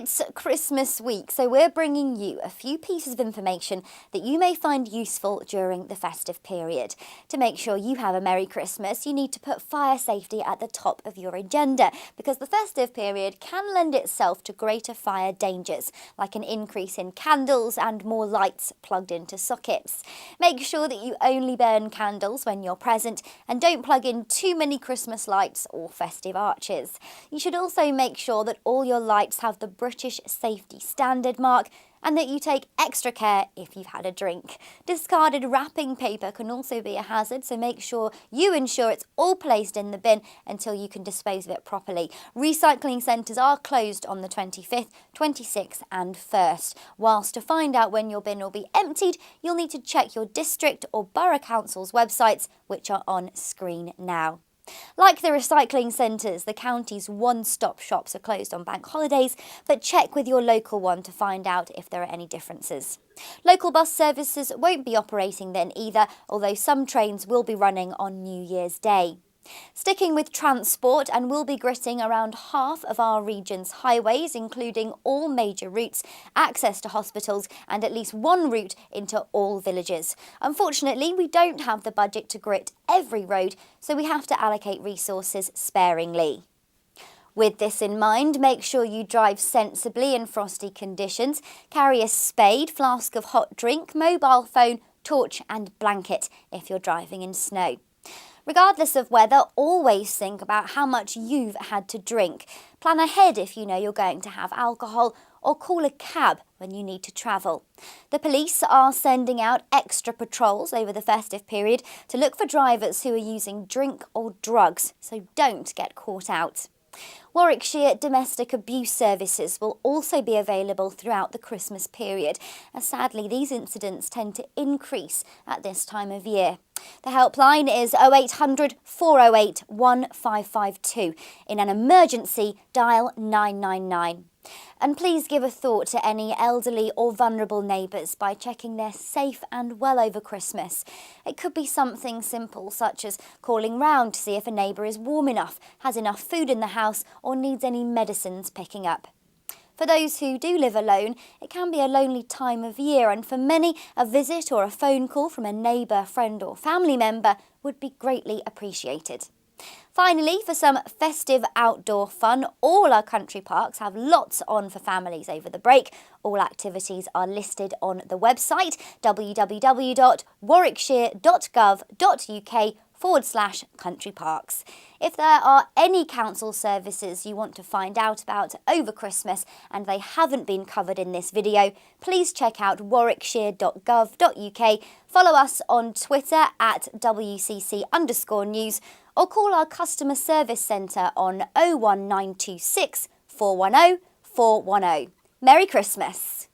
It's Christmas week, so we're bringing you a few pieces of information that you may find useful during the festive period. To make sure you have a Merry Christmas, you need to put fire safety at the top of your agenda, because the festive period can lend itself to greater fire dangers, like an increase in candles and more lights plugged into sockets. Make sure that you only burn candles when you're present and don't plug in too many Christmas lights or festive arches. You should also make sure that all your lights have the British Safety Standard mark and that you take extra care if you've had a drink. Discarded wrapping paper can also be a hazard, so make sure you ensure it's all placed in the bin until you can dispose of it properly. Recycling centres are closed on the 25th, 26th and 1st. Whilst to find out when your bin will be emptied, you'll need to check your district or borough council's websites, which are on screen now. Like the recycling centres, the county's one-stop shops are closed on bank holidays, but check with your local one to find out if there are any differences. Local bus services won't be operating then either, although some trains will be running on New Year's Day. Sticking with transport, and we'll be gritting around half of our region's highways, including all major routes, access to hospitals and at least one route into all villages. Unfortunately, we don't have the budget to grit every road, so we have to allocate resources sparingly. With this in mind, make sure you drive sensibly in frosty conditions, carry a spade, flask of hot drink, mobile phone, torch and blanket if you're driving in snow. Regardless of weather, always think about how much you've had to drink. Plan ahead if you know you're going to have alcohol, or call a cab when you need to travel. The police are sending out extra patrols over the festive period to look for drivers who are using drink or drugs, so don't get caught out. Warwickshire domestic abuse services will also be available throughout the Christmas period, as sadly these incidents tend to increase at this time of year. The helpline is 0800 408 1552. In an emergency, dial 999. And please give a thought to any elderly or vulnerable neighbours by checking they're safe and well over Christmas. It could be something simple such as calling round to see if a neighbour is warm enough, has enough food in the house or needs any medicines picking up. For those who do live alone, it can be a lonely time of year, and for many, a visit or a phone call from a neighbour, friend or family member would be greatly appreciated. Finally, for some festive outdoor fun, all our country parks have lots on for families over the break. All activities are listed on the website www.warwickshire.gov.uk/country parks. If there are any council services you want to find out about over Christmas and they haven't been covered in this video, please check out warwickshire.gov.uk, follow us on Twitter at WCC_news, or call our customer service centre on 01926 410 410. Merry Christmas!